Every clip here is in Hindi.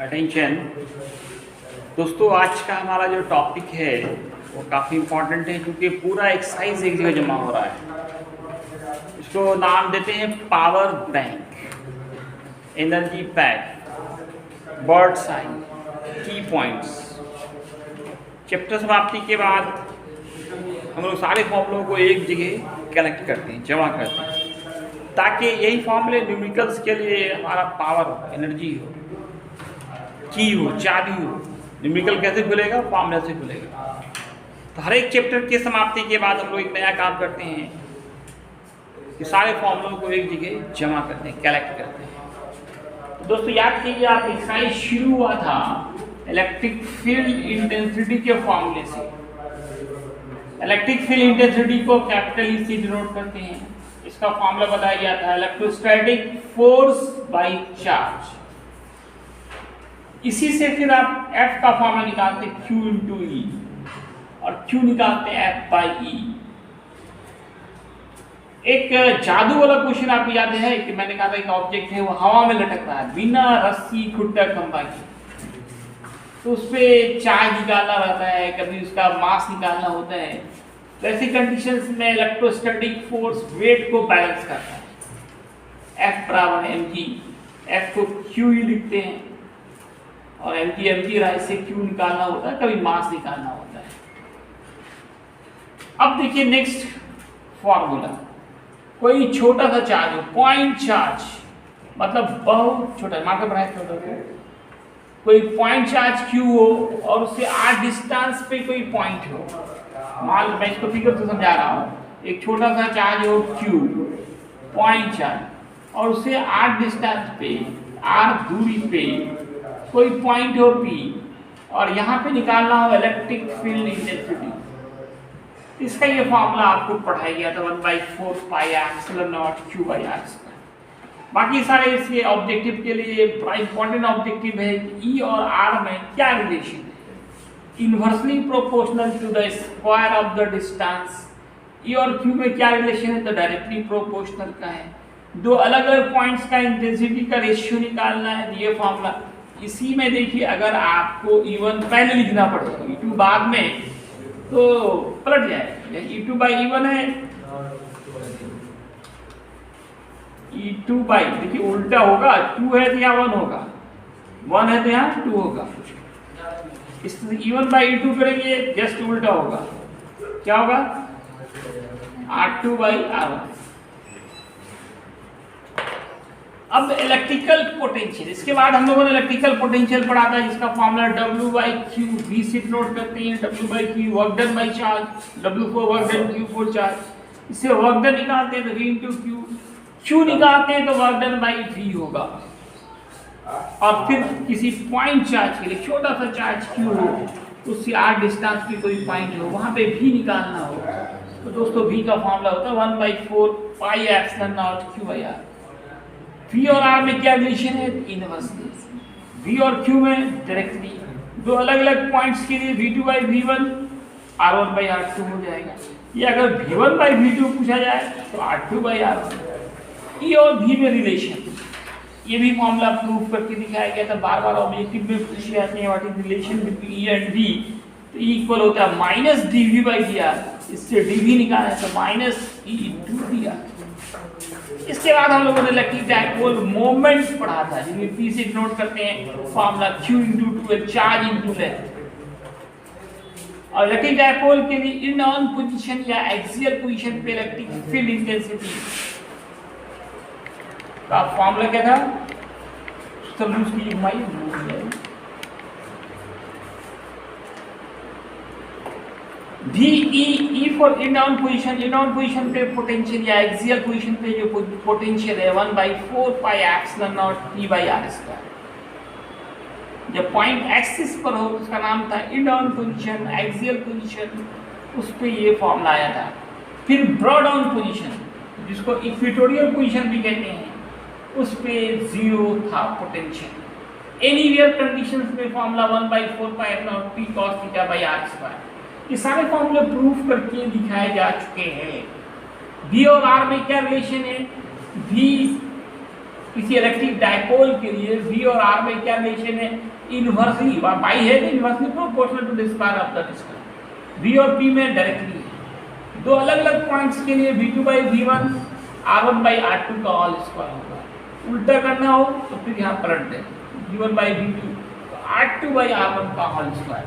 अटेंशन दोस्तों, आज का हमारा जो टॉपिक है वो काफ़ी इम्पोर्टेंट है क्योंकि पूरा एक्सरसाइज एक जगह जमा हो रहा है। इसको नाम देते हैं power bank, energy pack, bird sign, key points. Chapter समाप्ति के बाद हम लोग सारे फॉर्मूलों को एक जगह कलेक्ट करते हैं, जमा करते हैं, ताकि यही फॉर्मूले न्यूमेरिकल्स के लिए हमारा पावर हो, एनर्जी हो, की हो, चाबी हो। न्यूमेरिकल कैसे खुलेगा? फॉर्मूला से खुलेगा। तो हर एक चैप्टर के समाप्ति के बाद हम लोग एक नया काम करते हैं कि सारे फॉर्मूलों को एक जगह जमा करते हैं, कलेक्ट करते हैं। तो दोस्तों याद कीजिए, आप एक्सरसाइज शुरू हुआ था इलेक्ट्रिक फील्ड इंटेंसिटी के फॉर्मूले से। इलेक्ट्रिक फील्ड इंटेंसिटी को कैपिटल ई से डिनोट करते हैं। इसका फॉर्मूला बताया गया था इलेक्ट्रोस्टैटिक फोर्स बाय चार्ज। इसी से फिर आप F का फॉर्मूला निकालते हैं Q इंटू ई, और Q निकालते हैं F बाई ई। एक जादू वाला क्वेश्चन आपको याद है कि मैंने कहा था एक ऑब्जेक्ट है वो हवा में लटक रहा है बिना रस्सी खुट्टा खंभा के, तो उस पर चार्ज निकालना रहता है, कभी उसका मास निकालना होता है। तो ऐसी कंडीशंस में इलेक्ट्रोस्टैटिक फोर्स वेट को बैलेंस करता है। F बराबर mg, F को Q ही लिखते हैं और mg राइट से Q निकालना होता है, कभी मास निकालना होता है। अब देखिए नेक्स्ट फॉर्मूला, कोई छोटा सा चार्ज हो, पॉइंट चार्ज, मतलब बहुत छोटा, मार्कर बनाए छोटा सा, कोई पॉइंट चार्ज Q हो और उससे r डिस्टेंस पे कोई पॉइंट हो। मान लो मैं इसको फिगर से समझा रहा हूँ, एक छोटा सा चार्ज हो Q, पॉइंट चार्ज, और उससे r डिस्टेंस पे, r दूरी पे कोई पॉइंट हो P, और यहाँ पे निकालना हो इलेक्ट्रिक फील्ड इंटेंसिटी। इसका ये फॉर्मूला आपको पढ़ाया गया था 1/4 pi epsilon not Q by r square. बाकी सारे इसके ऑब्जेक्टिव के लिए बड़ा इंपॉर्टेंट ऑब्जेक्टिव है कि E और R में क्या रिलेशन है। Inversely proportional to the square of the distance. E और Q में क्या रिलेशन है? तो डायरेक्टली प्रोपोर्शनल का है। दो अलग अलग पॉइंट्स का इंटेंसिटी का रेशियो निकालना है, ये फॉर्मूला। इसी में देखिए, अगर आपको E1 पहले लिखना पड़ेगा, E2 बाद में तो पलट जाएगा। E2 बाई E1 है, E2 बाई, देखिए उल्टा होगा, 2 है तो यहाँ 1 होगा, 1 है तो यहाँ 2 होगा। इस E1 बाई E2 करेंगे, जस्ट उल्टा होगा, क्या होगा? R2 by R1। अब इलेक्ट्रिकल पोटेंशियल, इसके बाद हम लोगों ने इलेक्ट्रिकल पोटेंशियल पढ़ा था, जिसका formula W by Q, V से नोट करते हैं, W by Q work done by charge, W for work done, Q for charge. इससे वर्क डन निकालते हैं तो V इंटू Q, Q निकालते हैं तो वर्क डन बाई V होगा। और फिर किसी पॉइंट चार्ज के लिए, छोटा सा चार्ज Q हो, उससे r डिस्टेंस की कोई पॉइंट हो, वहाँ पे V निकालना हो, तो दोस्तों V का फॉर्मूला होता है 1/4 pi epsilon not Q by r। V और R में क्या रिलेशन है? इनवर्सली। V और Q में डायरेक्टली। दो अलग अलग पॉइंट्स के लिए V2 by V1, R1 by R2 हो जाएगा। ये अगर V1 बाई V2 पूछा जाए तो R2 बाई R1। E और V में रिलेशन, ये भी फॉर्मूला प्रूफ करके दिखाया गया था। बार बार ऑब्जेक्टिव में पूछे जाते हैं what is relation between E and V, तो E इक्वल होता है माइनस dV बाई dr। इससे dV निकालना है तो माइनस E इंटू dr। इसके बाद हम लोगों ने इलेक्ट्रिक डायपोल मोमेंट पढ़ा था, जिसमें P से डिनोट करते हैं formula Q into 2 charge into length. और इलेक्ट्रिक डायपोल के लिए इन ऑन पोजीशन या एक्सियल पोजीशन पे इलेक्ट्रिक फील्ड इंटेंसिटी का फॉर्मूला क्या था? सब यूज कीजिए, VE for in down position, in down position पे पोटेंशियल या एक्सियल पोजीशन पे जो पोटेंशियल है 1/4 pi epsilon naught P by r square. जब पॉइंट एक्सिस पर हो उसका नाम था इन डाउन पोजीशन, एक्सियल पोजीशन, उस पे ये फॉर्मूला आया था। फिर ब्रॉड डाउन पोजीशन, जिसको इक्वेटोरियल पोजीशन भी कहते हैं, उस पे 0 था पोटेंशियल। एनीवेयर कंडीशंस में formula 1/4 pi epsilon naught P cos theta by r square. ये सारे फॉर्मूले प्रूफ करके दिखाए जा चुके हैं। V और R में क्या रिलेशन है? V किसी इलेक्ट्रिक डायपोल के लिए V और R में क्या रिलेशन है, इनवर्सली पाई है, inversely proportional to the square of the distance. V और P में डायरेक्टली है। दो अलग अलग पॉइंट्स के लिए V2/V1 R1/R2 का होल स्क्वायर होगा। उल्टा करना हो तो फिर यहाँ पलट दें, V1/V2 R2/R1 का होल स्क्वायर।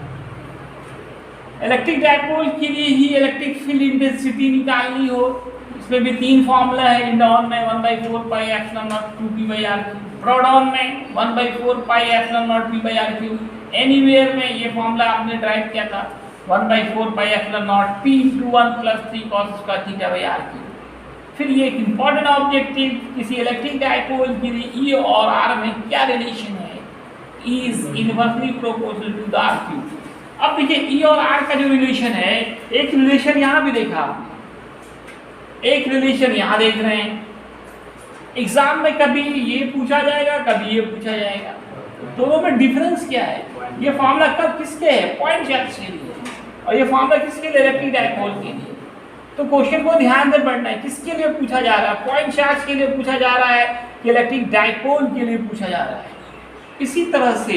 इलेक्ट्रिक डायपोल के लिए ही इलेक्ट्रिक फील्ड इंटेंसिटी निकालनी हो, इसमें भी तीन फॉर्मूला है। इंडॉन में 1/4 पाई एप्सिलॉन नॉट 2p/r3, प्रोडॉन में 1/4 pi epsilon not p/r3, anywhere में ये फॉर्मूला आपने ड्राइव किया था 1/4 pi epsilon naught p × 1 + 3 cos square theta. फिर ये एक इंपॉर्टेंट ऑब्जेक्टिव, किसी इलेक्ट्रिक डायपोल के लिए E और R में क्या रिलेशन है, E is inversely proportional to the r3। अब देखिए E और R का जो रिलेशन है, एक रिलेशन यहाँ भी देखा आपने, एक रिलेशन यहाँ देख रहे हैं। एग्जाम में कभी ये पूछा जाएगा, कभी ये पूछा जाएगा, तो दोनों में डिफरेंस क्या है। ये फॉर्मूला कब किसके है, पॉइंट चार्ज के लिए, और ये फॉर्मूला किसके लिए, इलेक्ट्रिक डायपोल के लिए। तो क्वेश्चन को ध्यान से पढ़ना है, किसके लिए पूछा जा रहा है, पॉइंट चार्ज के लिए पूछा जा रहा है कि इलेक्ट्रिक डायपोल के लिए पूछा जा रहा है। इसी तरह से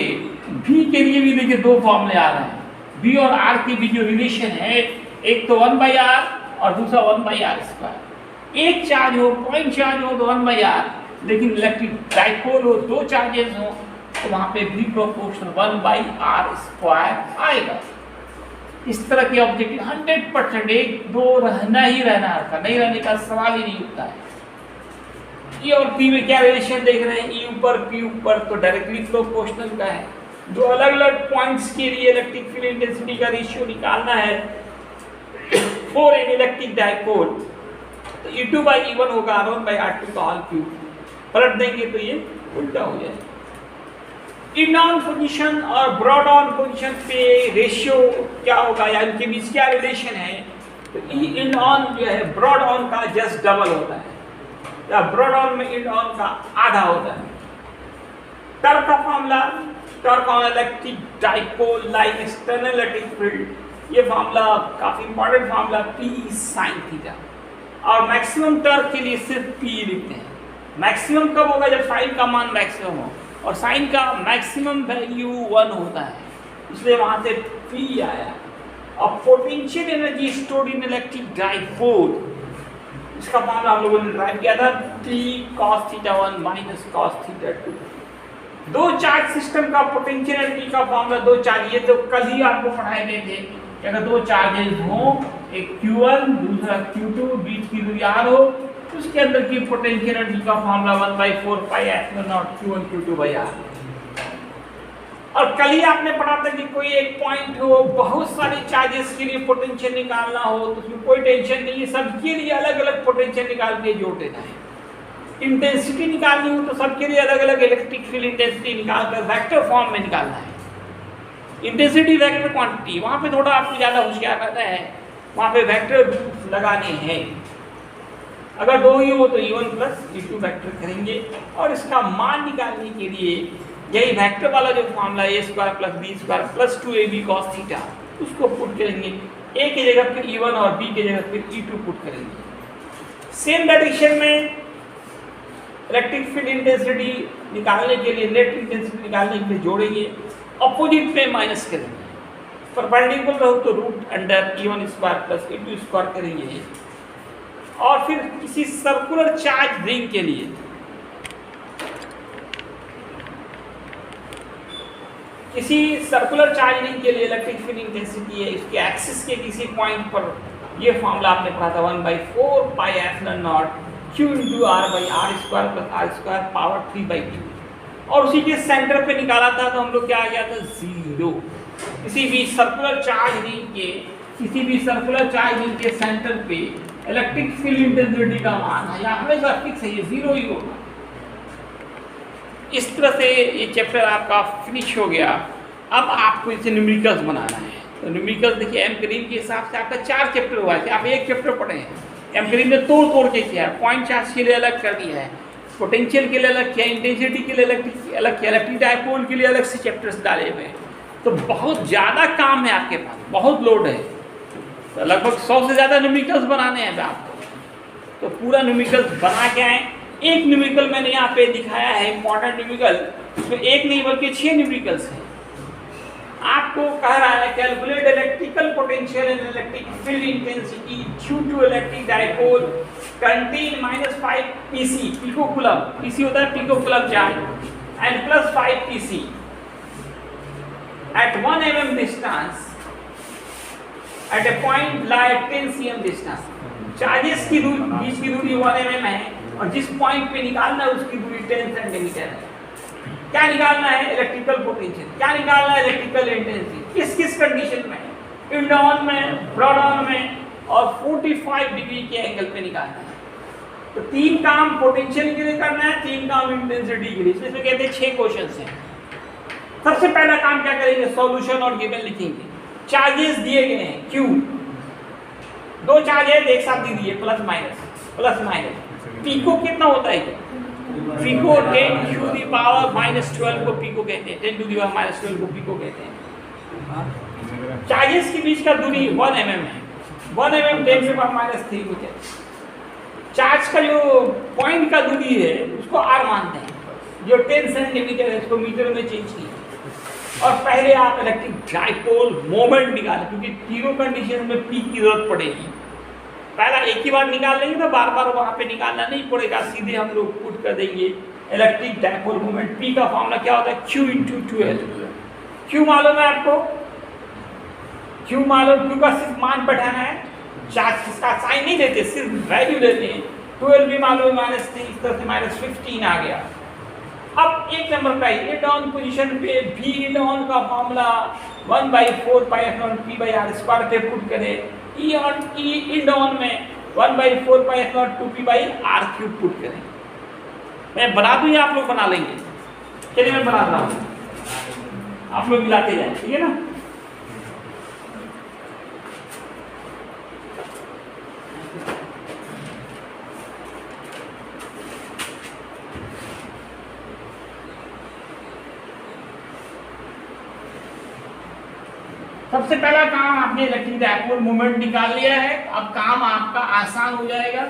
V के लिए भी देखिए दो फॉर्मूले आ रहे हैं। V और R के बीच जो रिलेशन है, एक तो 1/r और दूसरा 1/r²। एक चार्ज हो, पॉइंट चार्ज हो तो 1/r, लेकिन इलेक्ट्रिक डायपोल हो, दो चार्जेस हो, तो वहां पे V प्रोपोर्शनल 1/r² आएगा। इस तरह के ऑब्जेक्टिव 100% एक दो रहना ही रहना है, नहीं रहने का सवाल ही नहीं उठता है। E और P में क्या रिलेशन देख रहे हैं, E ऊपर P ऊपर, तो डायरेक्टली प्रोपोर्शनल का है। दो अलग अलग पॉइंट्स के लिए इलेक्ट्रिक फील्ड इंटेंसिटी का रेशियो निकालना है फॉर एन इलेक्ट्रिक डायपोल, तो E2/E1 होगा R1/R2 का होल क्यूब। पलट देंगे तो ये उल्टा हो जाएगा। इन ऑन पोजीशन और ब्रॉड ऑन पोजीशन पे रेशियो क्या होगा, या इनके बीच क्या रिलेशन है, तो E इन ऑन जो है ब्रॉड ऑन का जस्ट डबल होता है, या ब्रॉड ऑन में इन ऑन का आधा होता है। टॉर्क का formula, torque on electric dipole like external electric field, ये फॉर्मूला काफी important formula, P sin theta. और मैक्सिमम टॉर्क के लिए सिर्फ P लिखते हैं। मैक्सिमम कब होगा, जब साइन का मान मैक्सिमम हो, और साइन का मैक्सिमम वैल्यू 1 होता है, इसलिए वहां से P आया। और potential energy stored in electric dipole, इसका फॉर्मूला हम लोगों ने ड्राइव किया था, T cos θ1 - cos θ2। दो चार्ज सिस्टम का पोटेंशियल एनर्जी का फॉर्मूला, दो चार्ज, ये तो कल ही आपको पढ़ाए गए थे। अगर दो चार्जेस हो, एक Q1 दूसरा Q2, बीच की दूरी R हो, उसके अंदर की पोटेंशियल एनर्जी का formula 1/4 pi epsilon not Q1 Q2/R। और कल ही आपने पढ़ा था कि कोई एक पॉइंट हो, बहुत सारे चार्जेस के लिए पोटेंशियल निकालना हो, तो उसमें कोई टेंशन नहीं है, सबके लिए अलग अलग पोटेंशियल निकाल के जोड़ देना है। इंटेंसिटी निकालनी हो तो सबके लिए अलग अलग इलेक्ट्रिक फील्ड इंटेंसिटी निकालकर वेक्टर फॉर्म में निकालना है। इंटेंसिटी वेक्टर क्वांटिटी, वहाँ पे थोड़ा आपको ज़्यादा होशियार रहता है, वहाँ पे वेक्टर लगाने हैं। अगर दो ही हो तो E1 + E2 वेक्टर करेंगे, और इसका मान निकालने के लिए यही वेक्टर वाला जो formula A² + B² + 2AB cos θ, उसको पुट करेंगे। A की जगह फिर E1 और B की जगह फिर E2 पुट करेंगे। सेम डायरेक्शन में इलेक्ट्रिक फील्ड इंटेंसिटी निकालने के लिए, नेट इंटेंसिटी निकालने के लिए जोड़ेंगे, अपोजिट पे माइनस करेंगे। परपेंडिकुलर हो तो √E1² + E2² करेंगे। और फिर किसी सर्कुलर चार्ज रिंग के लिए, किसी सर्कुलर चार्ज रिंग के लिए इलेक्ट्रिक फील्ड इंटेंसिटी है, इसके एक्सिस के किसी पॉइंट पर, ये फॉर्मूला आपने पढ़ा था 1/4 pi epsilon not Q × R/r² + r² power 3/2, और उसी के सेंटर पे निकाला था, तो हम लोग क्या आ गया था, 0। किसी भी सर्कुलर चार्ज रिंग के सेंटर पे इलेक्ट्रिक फील्ड इंटेंसिटी का मान है, या हमेशा फिक्स है, ये 0 ही होगा। इस तरह से ये चैप्टर आपका फिनिश हो गया। अब आपको इसे न्यूमेरिकल्स बनाना है, तो न्यूमेरिकल्स देखिए एम करीब के हिसाब से आपका 4 चैप्टर हुआ है, आप एक चैप्टर पढ़े हैं। एम करीब ने तोड़ के किया है, पॉइंट चार्ज के लिए अलग कर दिया है, पोटेंशियल के लिए अलग किया, इंटेंसिटी के लिए अलग किया, इलेक्ट्रिक डायपोल के लिए अलग से चैप्टर्स डाले हुए हैं। तो बहुत ज़्यादा काम है आपके पास, बहुत लोड है, तो लगभग 100 से ज़्यादा न्यूमेरिकल्स बनाने हैं आपको। तो पूरा न्यूमेरिकल्स बना के आए, एक न्यूमेरिकल मैंने यहाँ पे दिखाया है, इंपॉर्टेंट न्यूमेरिकल, इसमें एक नहीं बल्कि 6 न्यूमेरिकल्स हैं। आपको कह रहा है calculate electrical potential and electric field intensity due to electric dipole contain -5 pc pico coulomb, pc होता है pico coulomb charge, and +5 pc at 1 mm distance at a point lie 10 cm distance। Charges की दूरी, बीच की दूरी 1 mm है और जिस पॉइंट पे निकालना है उसकी दूरी 10 सेंटीमीटर है। क्या निकालना है? Electrical potential. क्या निकालना है? Electrical intensity. किस किस कंडीशन में? इंड ऑन में, ब्रॉड ऑन में और 45 डिग्री के एंगल पे निकालना है। तो 3 काम पोटेंशियल के लिए करना है, 3 काम इंटेंसिटी के लिए। इसमें कहते हैं 6 क्वेश्चंस हैं। सबसे पहला काम क्या करेंगे? सॉल्यूशन और गिवन लिखेंगे। चार्जेस दिए गए हैं Q, 2 चार्जेस एक साथ दे दिए, प्लस माइनस। पिको कितना होता है? पिको 10 टू द पावर -12 को पिको कहते हैं, 10 टू द पावर -12 को पिको कहते हैं। चार्जेस के बीच का दूरी 1 mm है, 1 mm 10 टू द पावर -3 होता है। चार्ज का जो पॉइंट का दूरी है उसको r मानते हैं, जो 10 सेंटीमीटर है उसको मीटर में चेंज किया। और पहले आप इलेक्ट्रिक डाइपोल मोमेंट निकालें, क्योंकि तीनों कंडीशन में P की जरूरत पड़ेगी। पहला एक ही बार निकाल लेंगे तो बार बार वहाँ पे निकालना नहीं पड़ेगा, सीधे हम लोग पुट कर देंगे इलेक्ट्रिक डाइपोल मोमेंट। P का फॉर्मूला क्या होता है? Q × 2L। Q मालूम है आपको? Q मालूम, Q का सिर्फ मान बैठाना है, चार्ज इसका साइन नहीं देते, सिर्फ वैल्यू देते हैं। 12 भी मालूम है -3, इस तरह से -15 आ गया। अब एक नंबर पे इंड ऑन पोजीशन पे V इंड ऑन का फॉर्मूला 1/4πε0p/r² पे पुट करें। E इंड ऑन में 1/4πε0 पुट करें। मैं बना दूं या आप लोग बना लेंगे? चलिए मैं बना रहा हूँ, आप लोग मिलाते जाए, ठीक है ना? सबसे पहला काम आपने इलेक्ट्रिक डाइपोल मोमेंट निकाल लिया है। अब काम आपका आसान हो जाएगा।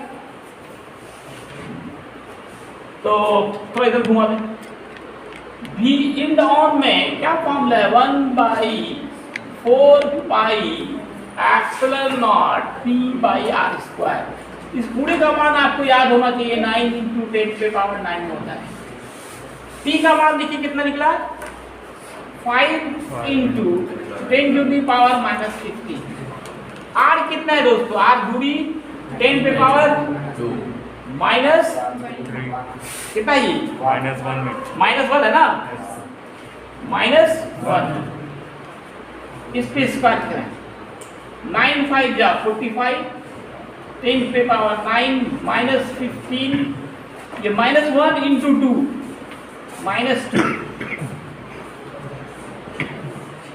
तो थोड़ा इधर घुमा दें। V इंड ऑन में क्या फॉर्मूला है? 1/4πε0 p/r²। इस पूरे का मान आपको याद होना चाहिए, 9 × 10⁻9 होता है। P का मान देखिए कितना निकला? 5 × 10 टू दी पावर -15। R कितना है दोस्तों? R दूरी 10 पे पावर माइनस कितना ही? -1 है ना? -1 इस पे स्क्वायर करें। 9 5 जा 45, 10 पे पावर 9 -15, ये -1 × 2 -2,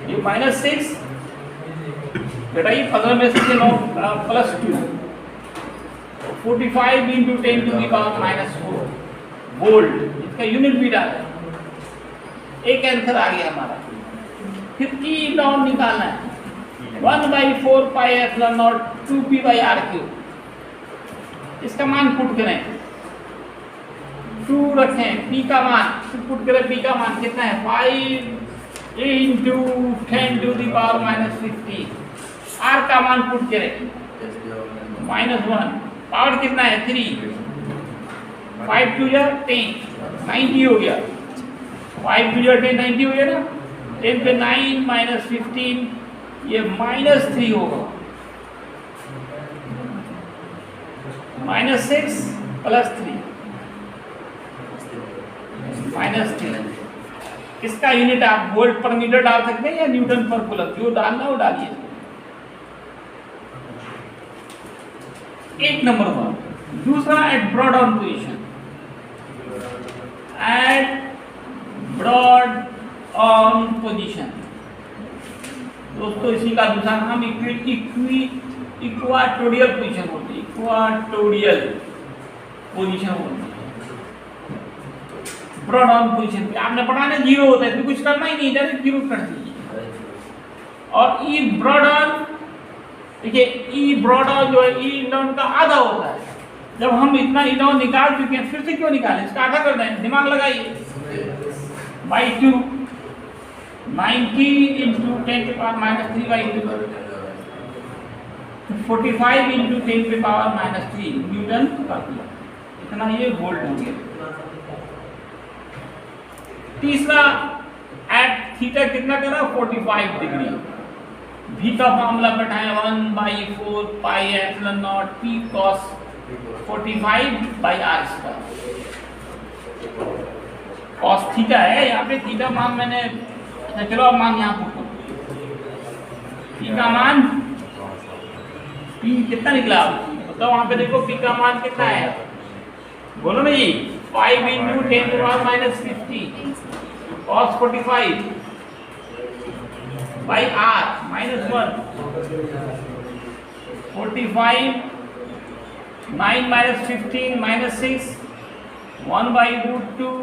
ये -6 बेटा, ये 15 में से 9 +2, 45 × 10 टू दी पावर -4 वोल्ट। इसका यूनिट भी डालें। एक आंसर आ गया हमारा। फिर E डाउन निकालना है, 1/4πε0 2p/r³। इसका मान पुट करें, 2 रखें, P का मान पुट करें। P का मान कितना है? 5 × 10 टू दी पावर -15। R का मान पुट करें, -1। पावर कितना है? 3, 5 2 जा 10, 90 हो गया। 5 2 जा 10, 90 हो गया ना? 10 पे 9 -15, ये -3 होगा। -6 + 3 -3। इसका यूनिट आप वोल्ट पर मीटर डाल सकते हैं या न्यूटन पर कूलम, जो डालना वो डालिए। एक नंबर 1। दूसरा, at broad on position. At broad on position दोस्तों, इसी का दूसरा नाम इक्वाटोरियल पोजीशन बोलते हैं। इक्वाटोरियल पोजीशन बोलते हैं। ब्रॉड ऑन पोजीशन पे आपने पढ़ा ना, 0 होता है तो कुछ करना ही नहीं, डायरेक्ट 0 कर दीजिए। और ई ब्रॉड ऑन, देखिए ई ब्रॉड ऑन जो है, ई इंड ऑन का आधा होता है, जब हम इतना इनोव निकाल चुके हैं फिर से क्यों निकालें, इसका आधा कर दें, दिमाग लगाइए। बाई 2 90 इंटू 10 के पावर -3 बाई 2 45 इंटू 10 के पावर -3 न्यूटन पर कूलम, इतना ये वोल्ट हो गया। तीसरा एट थीटा कितना करा 45 डिग्री, भी का फॉर्मूला बैठाए 1/4 pi epsilon naught p cos 45 by r square. cos theta है, यहाँ पे थीटा मान मैंने, अच्छा चलो अब मान यहाँ पर p का मान p कितना निकला तो वहाँ पे देखो p का मान कितना है, बोलो ना जी 5 into 10 to the power -50 cos 45 by r -1 45 9 minus 15 minus 6 1 by root 2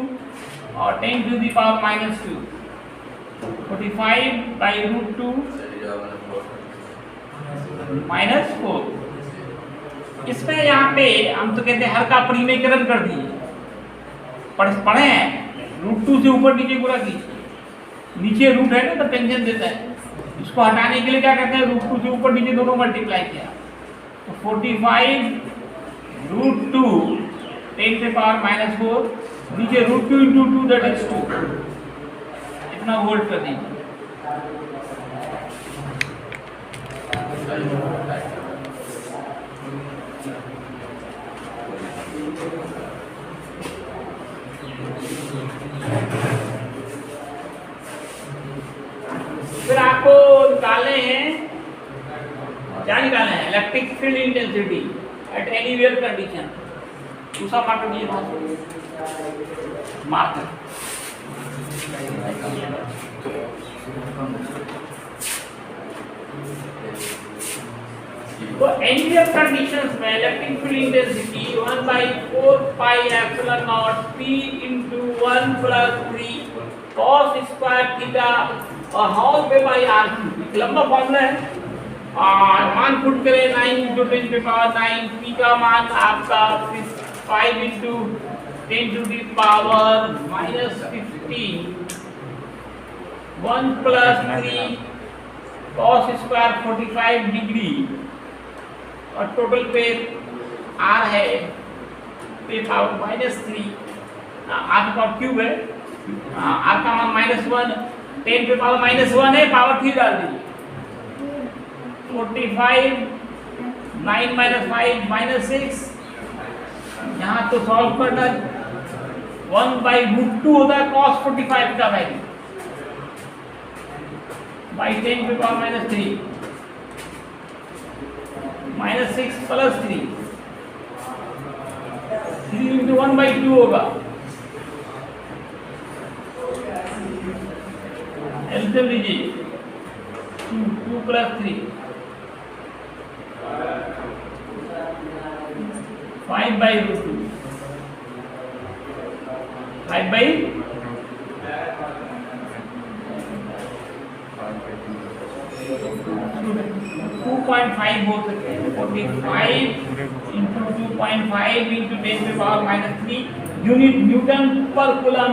और 10 to the power -2 45 by root 2 -4। इसमें यहाँ पे हम तो कहते हैं हर का परिमेयकरण कर दिए, पढ़े हैं रूट 2 से ऊपर नीचे गुणा कीजिए, नीचे रूट है ना तो टेंशन देता है, इसको हटाने के लिए क्या करते हैं रूट 2 से ऊपर नीचे दोनों मल्टीप्लाई किया तो 45 रूट 2 10 के पावर -4 नीचे रूट 2 इंटू 2 दैट इज 2, इतना वोल्ट कर दीजिए। फिर आपको निकालने हैं, क्या निकालना है, electric field intensity at anywhere condition. दूसरा मार्कर ये मार्कर तो एनीवेयर कंडीशंस में electric field intensity 1/4 pi epsilon naught p into 1 + 3 cos square theta और होल पे बाई r क्यूब, लंबा फॉर्मूला है। मान पुट करें 9 into 10 के पावर 9, p का मान आपका 5 into 10 to the power -15 1 + 3 cos square 45 degree और टोटल पे r है पे पावर -3, r का पावर क्यूब है, r का मान -1 10 पे पावर -1 है, पावर 3 डाल दीजिए 45 9 -5 -6, यहाँ तो सॉल्व करना 1/√2 होता है cos 45 का वैल्यू बाई 10 पे पावर -3 -6 + 3 3 into 1/2 होगा, एलसीएम लीजिए 2 + 3 5/√2 5/2 2.5 हो सकते हैं 45 into 2.5 into 10 पे पावर -3 यूनिट न्यूटन पर कूलम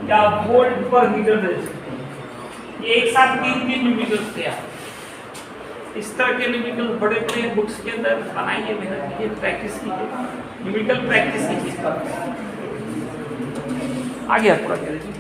या वोल्ट पर मीटर दे सकते हैं। ये एक साथ 3 न्यूमेरिकल्स थे। इस तरह के न्यूमेरिकल बड़े बड़े बुक्स के अंदर बनाइए, मेहनत कीजिए, प्रैक्टिस कीजिए, न्यूमेरिकल प्रैक्टिस कीजिए। आगे आप पूरा करिए।